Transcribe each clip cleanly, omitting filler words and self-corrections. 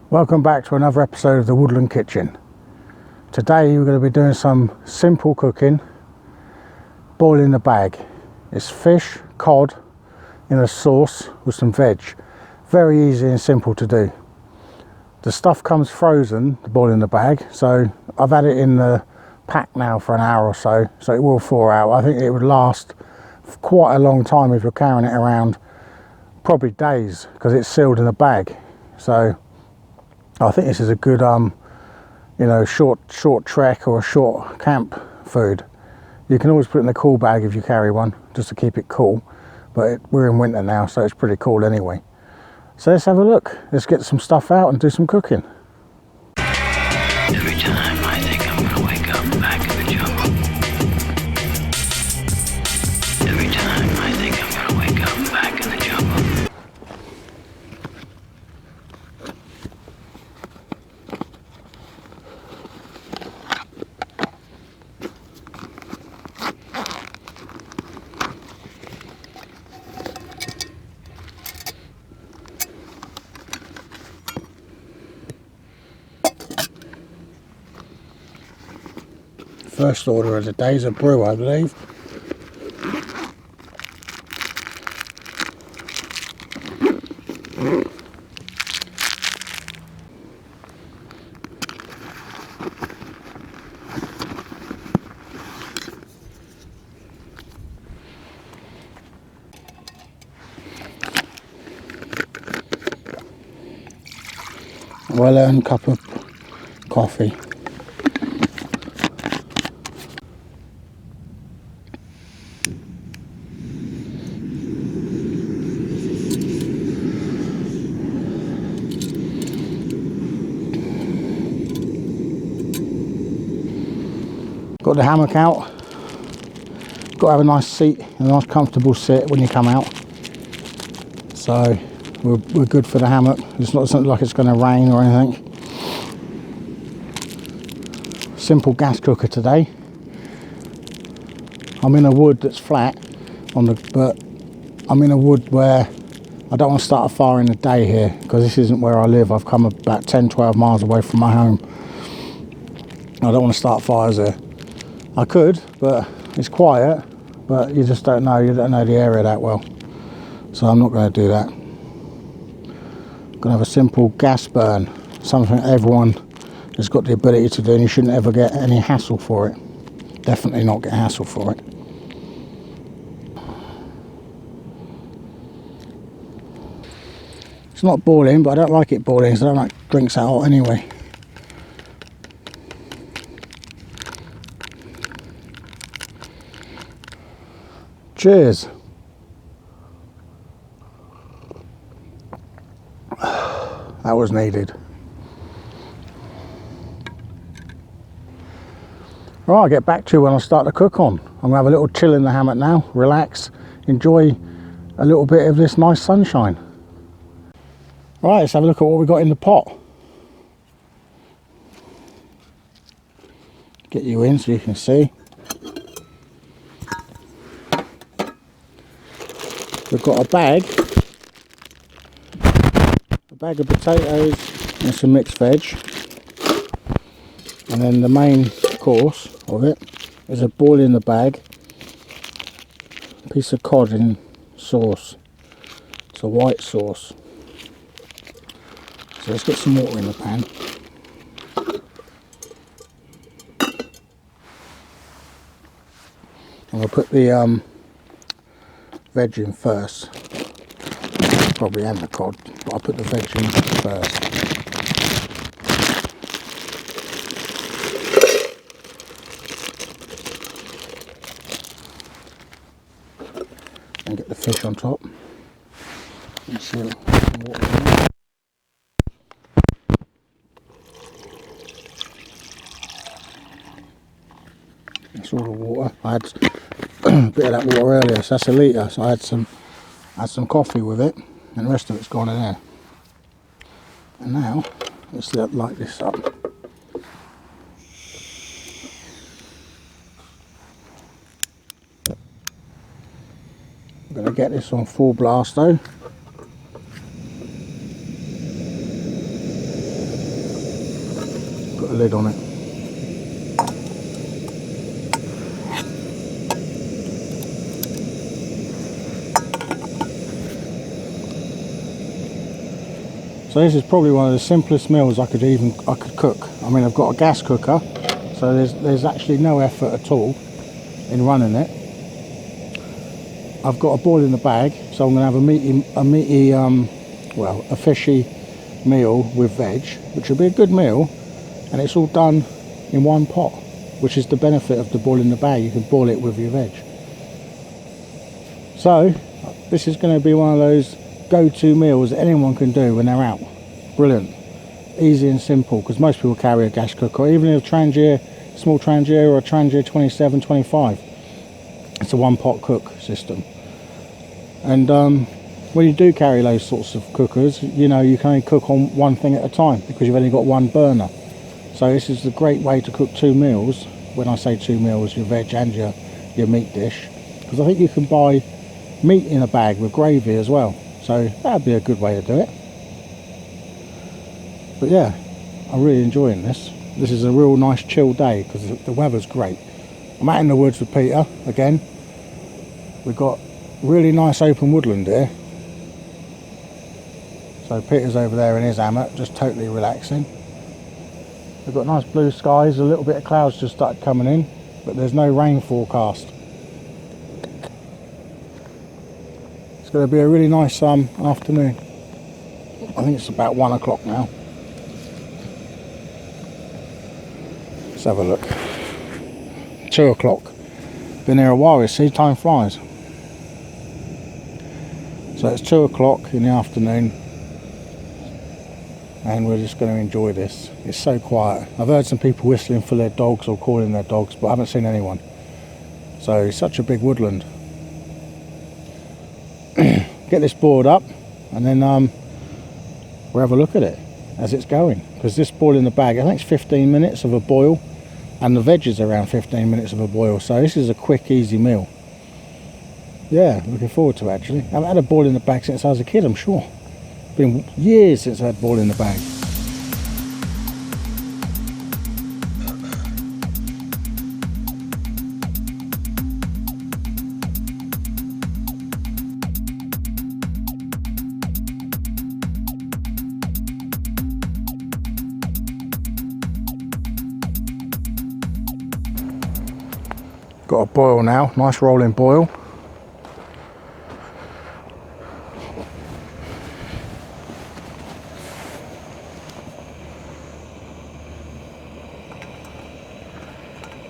Welcome back to another episode of the Woodland Kitchen. Today we're going to be doing some simple cooking, boiling the bag. It's fish, cod in a sauce with some veg. Very easy and simple to do. The stuff comes frozen, the boiling the bag, so I've had it in the pack now for an hour or so it will thaw out. I think it would last for quite a long time if you're carrying it around, probably days, because it's sealed in a bag. So I think this is a good short trek or a short camp food. You can always put it in a cool bag if you carry one, just to keep it cool, but we're in winter now, so it's pretty cool anyway. So let's have a look. Let's get some stuff out and do some cooking. Every time I think I'm gonna wake up back in the jungle. Every time I think I'm gonna wake up back in the jungle. First order of the day is a brew, I believe. Well-earned cup of coffee. Got the hammock out. Got to have a nice seat, a nice comfortable sit when you come out. So we're good for the hammock. It's not something like it's going to rain or anything. Simple gas cooker today. I'm in a wood that's flat but I'm in a wood where I don't want to start a fire in the day here, because this isn't where I live. I've come about 10-12 miles away from my home. I don't want to start fires there. I could, but it's quiet, but you just don't know. You don't know the area that well. So I'm not going to do that. I'm going to have a simple gas burn. Something everyone has got the ability to do, and you shouldn't ever get any hassle for it. Definitely not get hassle for it. It's not boiling, but I don't like it boiling, so I don't like drinks that hot anyway. Cheers. That was needed. Right, I'll get back to you when I start to cook on. I'm going to have a little chill in the hammock now, relax, enjoy a little bit of this nice sunshine. Right, let's have a look at what we've got in the pot. Get you in so you can see. We've got a bag of potatoes and some mixed veg, and then the main course of it is a boil in the bag piece of cod in sauce. It's a white sauce. So let's get some water in the pan. I'm going to put the veg in first, probably, and the cod, but I'll put the veg in first. And get the fish on top. And seal some water in there. That's all the water. I had a bit of that water earlier, so that's a litre, so I had some coffee with it, and the rest of it's gone in there. And now let's light this up. I'm going to get this on full blast though. put a lid on it. So this is probably one of the simplest meals I could cook. I mean, I've got a gas cooker, so there's actually no effort at all in running it. I've got a boil in the bag, so I'm going to have a fishy meal with veg, which will be a good meal, and it's all done in one pot, which is the benefit of the boil in the bag. You can boil it with your veg. So this is going to be one of those go-to meals that anyone can do when they're out. Brilliant, easy and simple, because most people carry a gas cooker, or even a trangia, small trangia, or a trangia 27, 25. It's a one pot cook system. And when you do carry those sorts of cookers, you know, you can only cook on one thing at a time because you've only got one burner. So this is a great way to cook two meals. When I say two meals, your veg and your meat dish, because I think you can buy meat in a bag with gravy as well, so that'd be a good way to do it. But yeah, I'm really enjoying this. This is a real nice chill day because the weather's great. I'm out in the woods with Peter again. We've got really nice open woodland here, so Peter's over there in his hammock just totally relaxing. We've got nice blue skies, a little bit of clouds just started coming in, but there's no rain forecast. It's going to be a really nice afternoon. I think it's about 1 o'clock now. Let's have a look. 2 o'clock. Been here a while, you see, time flies. So it's 2 o'clock in the afternoon, and we're just going to enjoy this. It's so quiet. I've heard some people whistling for their dogs or calling their dogs, but I haven't seen anyone. So it's such a big woodland. Get this board up, and then we'll have a look at it as it's going, because this boil in the bag, I think it's 15 minutes of a boil, and the veg is around 15 minutes of a boil, so this is a quick, easy meal. Yeah, looking forward to it actually. I haven't had a boil in the bag since I was a kid, I'm sure. Been years since I had boil in the bag. Got a boil now, nice rolling boil.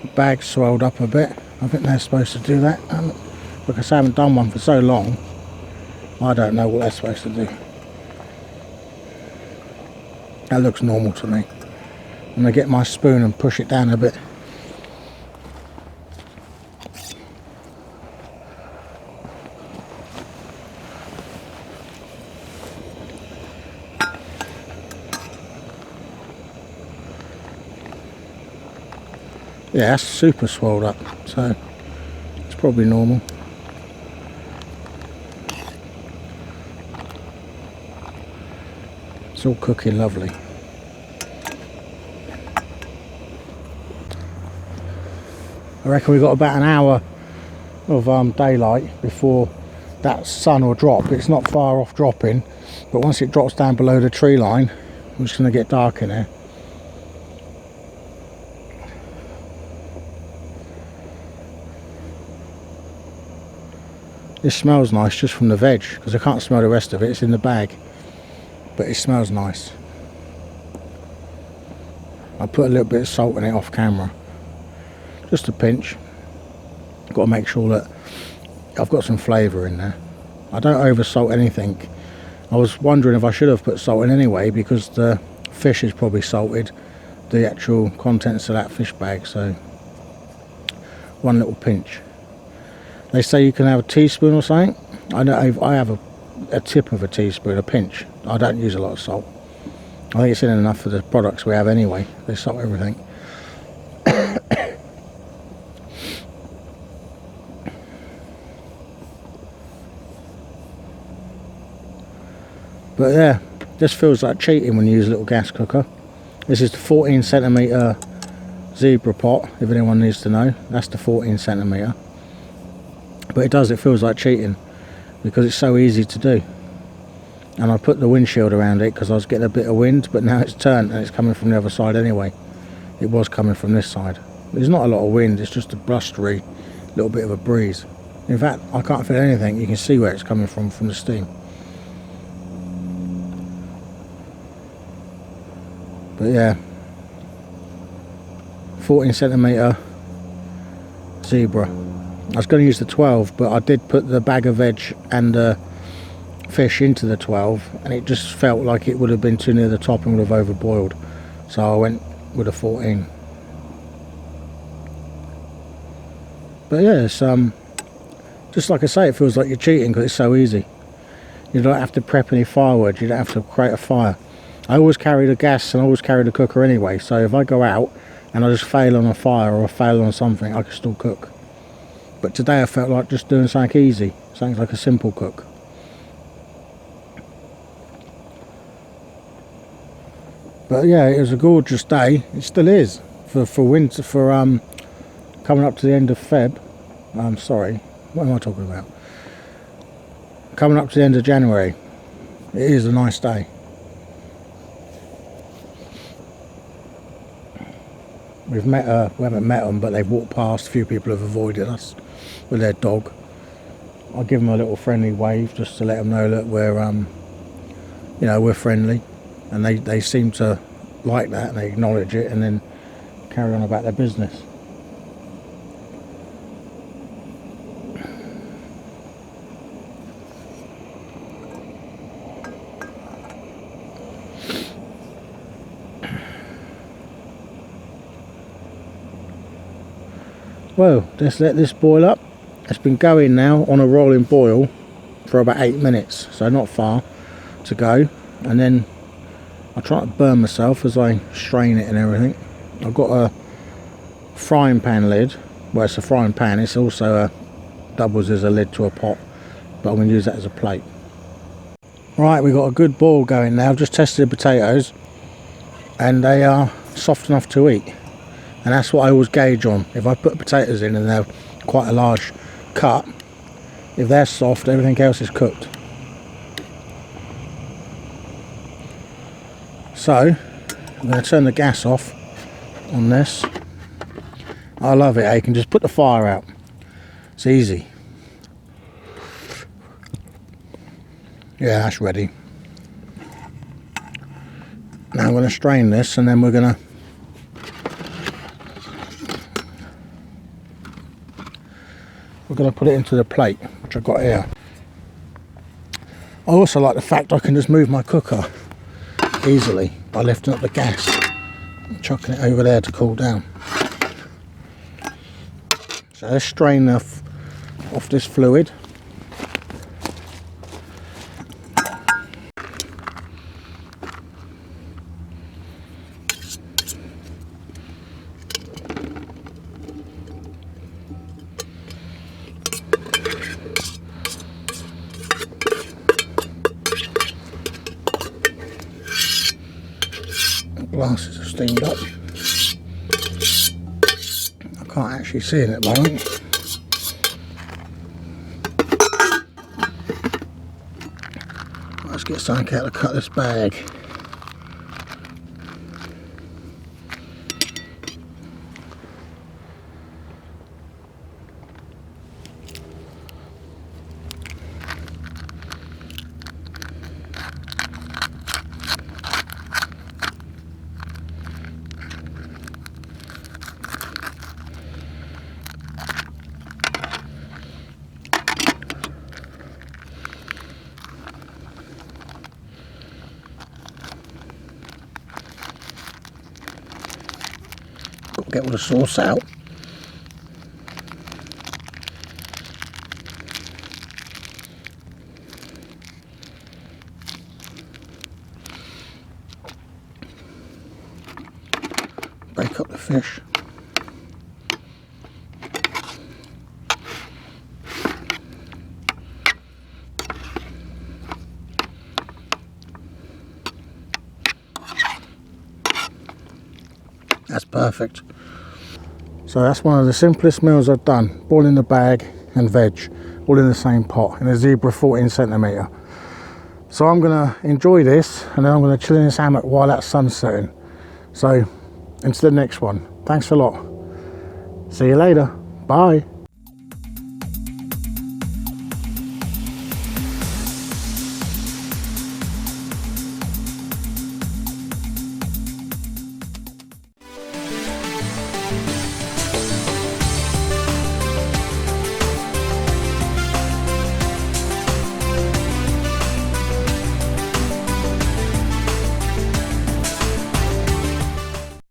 The bag's swelled up a bit. I think they're supposed to do that. Because I haven't done one for so long, I don't know what they're supposed to do. That looks normal to me. I'm going to get my spoon and push it down a bit. Yeah, that's super swelled up, so it's probably normal. It's all cooking lovely. I reckon we've got about an hour of daylight before that sun will drop. It's not far off dropping, but once it drops down below the tree line, it's going to get dark in here. This smells nice just from the veg, because I can't smell the rest of it, it's in the bag, but it smells nice. I put a little bit of salt in it off camera, just a pinch. Got to make sure that I've got some flavour in there. I don't over salt anything. I was wondering if I should have put salt in anyway, because the fish is probably salted, the actual contents of that fish bag, so one little pinch. They say you can have a teaspoon or something. I have a tip of a teaspoon, a pinch. I don't use a lot of salt. I think it's in enough for the products we have anyway. They salt everything. But yeah, this feels like cheating when you use a little gas cooker. This is the 14 centimetre zebra pot, if anyone needs to know. That's the 14 centimetre. But it feels like cheating because it's so easy to do. And I put the windshield around it because I was getting a bit of wind, but now it's turned and it's coming from the other side anyway. It was coming from this side. There's not a lot of wind, it's just a blustery little bit of a breeze. In fact, I can't feel anything. You can see where it's coming from the steam. But yeah, 14 centimetre zebra. I was going to use the 12, but I did put the bag of veg and the fish into the 12, and it just felt like it would have been too near the top and would have overboiled. So I went with a 14. But yeah, it's just like I say, it feels like you're cheating because it's so easy. You don't have to prep any firewood, you don't have to create a fire. I always carry the gas and I always carry the cooker anyway, so if I go out and I just fail on a fire or fail on something, I can still cook. But today I felt like just doing something easy, something like a simple cook. But yeah, it was a gorgeous day. It still is for winter, for coming up to the end of Feb. I'm sorry, what am I talking about? Coming up to the end of January. It is a nice day. We haven't met them, but they've walked past. A few people have avoided us with their dog. I'll give them a little friendly wave just to let them know that we're, you know, we're friendly, and they seem to like that and they acknowledge it and then carry on about their business. Well, let's let this boil up. It's been going now on a rolling boil for about 8 minutes, so not far to go. And then I try to burn myself as I strain it and everything. I've got a frying pan lid. Well, it's a frying pan. It's also doubles as a lid to a pot, but I'm going to use that as a plate. Right, we've got a good boil going now. I've just tested the potatoes and they are soft enough to eat. And that's what I always gauge on. If I put potatoes in and they're quite a large cut, if they're soft, everything else is cooked. So, I'm going to turn the gas off on this. I love it, you can just put the fire out. It's easy. Yeah, that's ready. Now I'm going to strain this and then we're going to put it into the plate, which I've got here. I also like the fact I can just move my cooker easily by lifting up the gas and chucking it over there to cool down. So let's strain off this fluid. Glasses are steamed up. I can't actually see it at the moment. Let's get something out to cut this bag. Got to get all the sauce out. Break up the fish. That's perfect. So that's one of the simplest meals I've done. Boiling the bag and veg, all in the same pot, in a Zebra 14cm. So I'm gonna enjoy this, and then I'm gonna chill in this hammock while that sun's setting. So, into the next one. Thanks a lot. See you later. Bye.